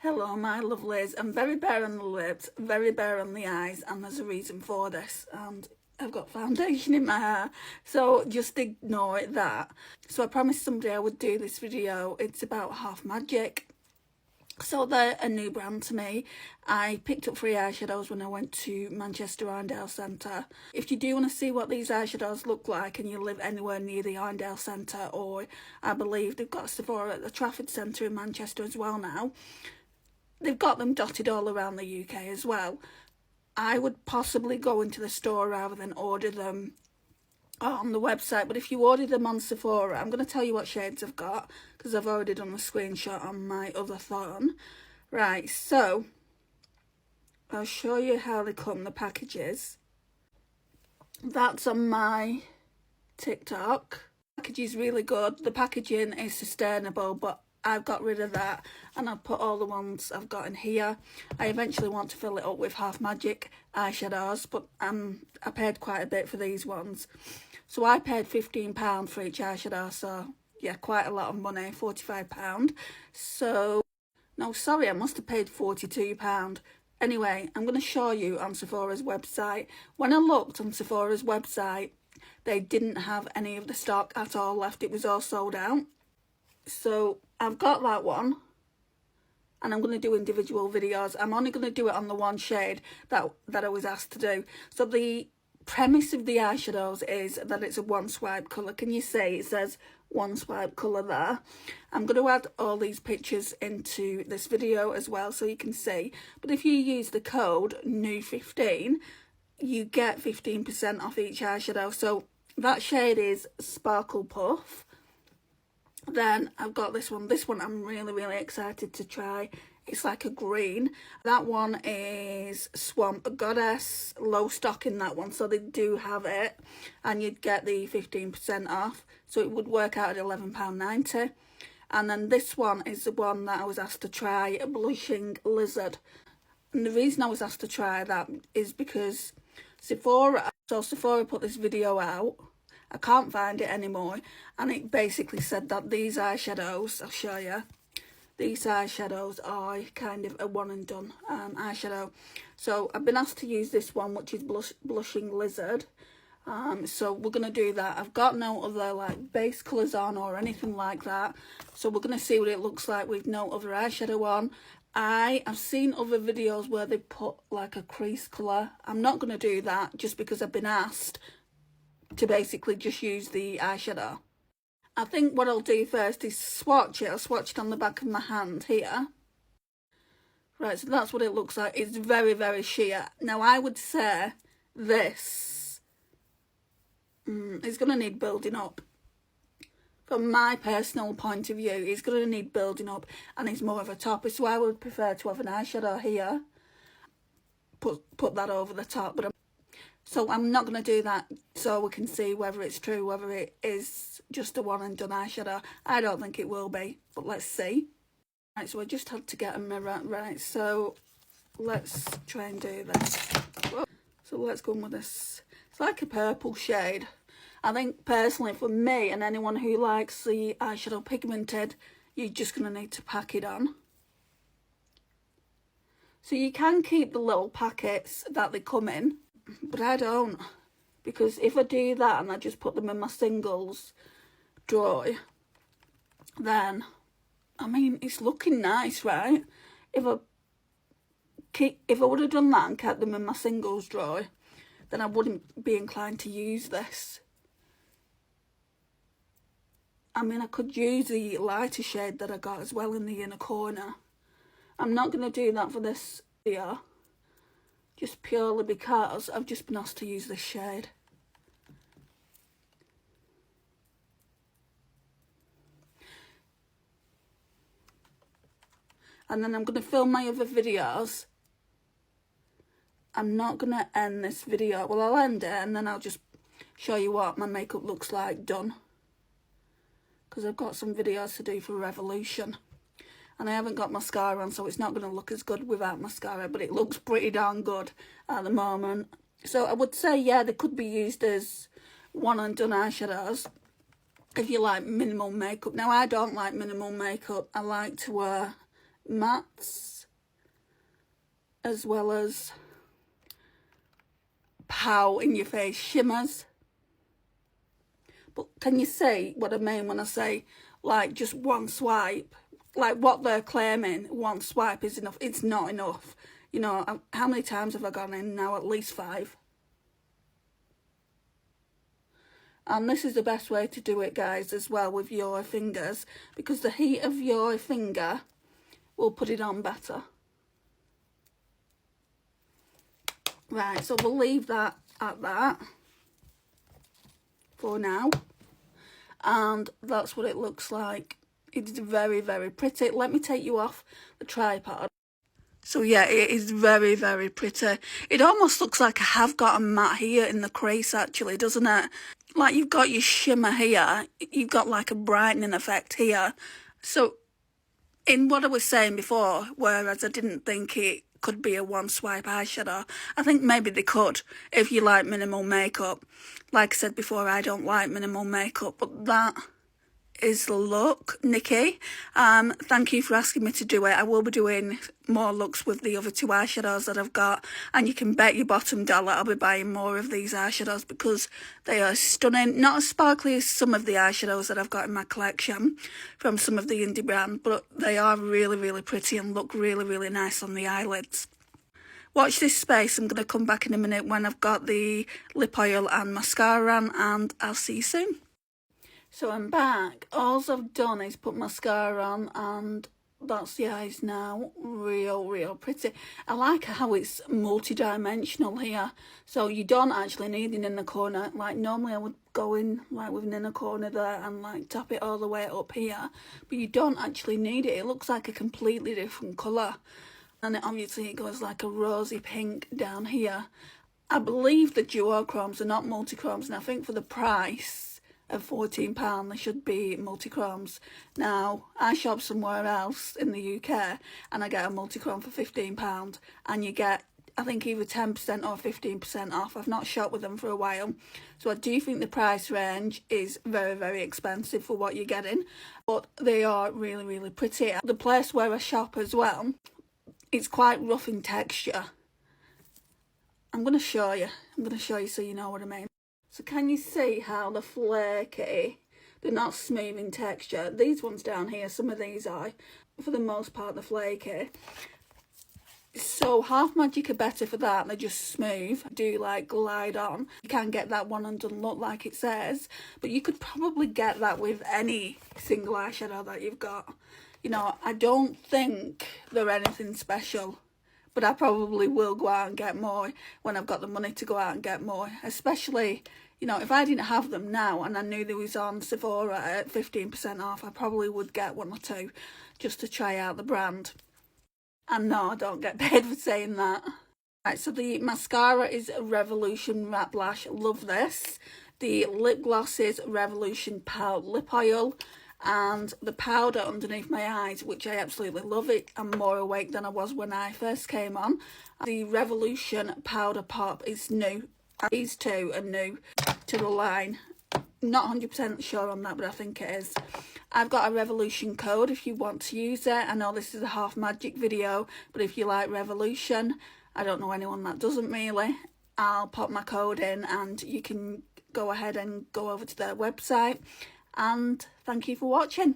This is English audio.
Hello my lovelies, I'm very bare on the lips, very bare on the eyes, and there's a reason for this, and I've got foundation in my hair, so just ignore that. So I promised somebody I would do this video. It's about Half Magic. So they're a new brand to me. I picked up 3 eyeshadows when I went to Manchester Arndale Centre. If you do want to see what these eyeshadows look like and you live anywhere near the Arndale Centre, or I believe they've got a Sephora at the Trafford Centre in Manchester as well now, they've got them dotted all around the UK as well. I would possibly go into the store rather than order them on the website, but if you order them on Sephora, I'm going to tell you what shades I've got because I've already done a screenshot on my other phone. Right, so I'll show you how they come, the packages. That's on my TikTok. The package is really good. The packaging is sustainable, but I've got rid of that and I've put all the ones I've got in here. I eventually want to fill it up with Half Magic eyeshadows, but I paid quite a bit for these ones. So I paid £15 for each eyeshadow, so yeah, quite a lot of money, £45. So, no, sorry, I must have paid £42. Anyway, I'm going to show you on Sephora's website. When I looked on Sephora's website, they didn't have any of the stock at all left. It was all sold out. So I've got that one, and I'm going to do individual videos. I'm only going to do it on the one shade that I was asked to do. So the premise of the eyeshadows is that it's a one swipe colour. Can you see it says one swipe colour there? I'm going to add all these pictures into this video as well so you can see. But if you use the code NEW15, you get 15% off each eyeshadow. So that shade is Sparkle Puff. Then I've got this one. This one I'm really excited to try. It's like a green. That one is Swamp Goddess. Low stock in that one, so they do have it. And you'd get the 15% off. So it would work out at £11.90. And then this one is the one that I was asked to try, Blushing Lizard. And the reason I was asked to try that is because Sephora put this video out. I can't find it anymore, and it basically said that these eyeshadows, I'll show you, these eyeshadows are kind of a one and done eyeshadow. So I've been asked to use this one, which is Blushing Lizard. So we're going to do that. I've got no other like base colours on or anything like that, so we're going to see what it looks like with no other eyeshadow on. I've seen other videos where they put like a crease colour. I'm not going to do that just because I've been asked to basically just use the eyeshadow. I think what I'll do first is swatch it. I'll swatch it on the back of my hand here. Right, so that's what it looks like. It's very sheer. Now I would say this is going to need building up. From my personal point of view, it's going to need building up, and it's more of a topper. So I would prefer to have an eyeshadow here. Put that over the top, but so I'm not going to do that so we can see whether it's true, whether it is just a one and done eyeshadow. I don't think it will be, but let's see. Right, so I just had to get a mirror. Right, so let's try and do this. So let's go on with this. It's like a purple shade. I think personally for me and anyone who likes the eyeshadow pigmented, you're just going to need to pack it on. So you can keep the little packets that they come in, but I don't, because if I do that and I just put them in my singles drawer, then, I mean, it's looking nice, right? If I would have done that and kept them in my singles drawer, then I wouldn't be inclined to use this. I mean, I could use the lighter shade that I got as well in the inner corner. I'm not going to do that for this video, just purely because I've just been asked to use this shade. And then I'm going to film my other videos. I'm not going to end this video. Well, I'll end it and then I'll just show you what my makeup looks like done. Because I've got some videos to do for Revolution. And I haven't got mascara on, so it's not going to look as good without mascara, but it looks pretty darn good at the moment. So I would say, yeah, they could be used as one and done eyeshadows if you like minimal makeup. Now, I don't like minimal makeup. I like to wear mattes as well as Pout in your face shimmers. But can you see what I mean when I say like just one swipe? Like what they're claiming, one swipe is enough. It's not enough. You know, how many times have I gone in now? At least 5. And this is the best way to do it, guys, as well with your fingers, because the heat of your finger will put it on better. Right, so we'll leave that at that for now. And that's what it looks like. It's very, very pretty. Let me take you off the tripod. So yeah, it is very, very pretty. It almost looks like I have got a matte here in the crease actually, doesn't it? Like you've got your shimmer here, you've got like a brightening effect here. So in what I was saying before, whereas I didn't think it could be a one swipe eyeshadow, I think maybe they could if you like minimal makeup. Like I said before, I don't like minimal makeup, but that is the look, Nikki. Thank you for asking me to do it. I will be doing more looks with the other 2 eyeshadows that I've got, and you can bet your bottom dollar I'll be buying more of these eyeshadows because they are stunning. Not as sparkly as some of the eyeshadows that I've got in my collection from some of the indie brands, but they are really, really pretty and look really, really nice on the eyelids. Watch this space. I'm going to come back in a minute when I've got the lip oil and mascara on, and I'll see you soon. So I'm back. All I've done is put mascara on, and that's the eyes now. Real pretty. I like how it's multi-dimensional here. So you don't actually need an inner corner. Like normally I would go in like with an inner corner there and like tap it all the way up here. But you don't actually need it. It looks like a completely different colour. And obviously it goes like a rosy pink down here. I believe the duochromes are not multi-chromes, and I think for the price of £14 they should be multi-chromes. Now I shop somewhere else in the UK and I get a multi-chrome for £15 and you get I think either 10% or 15% off. I've not shopped with them for a while, so I do think the price range is very, very expensive for what you're getting, but they are really, really pretty. The place where I shop as well, it's quite rough in texture. I'm going to show you so you know what I mean. So can you see how they're flaky? They're not smooth in texture. These ones down here, some of these are, for the most part, they're flaky. So half magic are better for that. They're just smooth, do like glide on. You can't get that one undone look like it says, but you could probably get that with any single eyeshadow that you've got. You know, I don't think they're anything special, but I probably will go out and get more when I've got the money to go out and get more. Especially, you know, if I didn't have them now and I knew they was on Sephora at 15% off, I probably would get 1 or 2 just to try out the brand. And no, I don't get paid for saying that. Right, so the mascara is Revolution Matte Lash. Love this. The lip gloss is Revolution Pout Lip Oil. And the powder underneath my eyes, which I absolutely love it. I'm more awake than I was when I first came on. The Revolution Powder Pop is new. These 2 are new to the line. Not 100% sure on that, but I think it is. I've got a Revolution code if you want to use it. I know this is a half magic video, but if you like Revolution, I don't know anyone that doesn't really, I'll pop my code in and you can go ahead and go over to their website. And thank you for watching.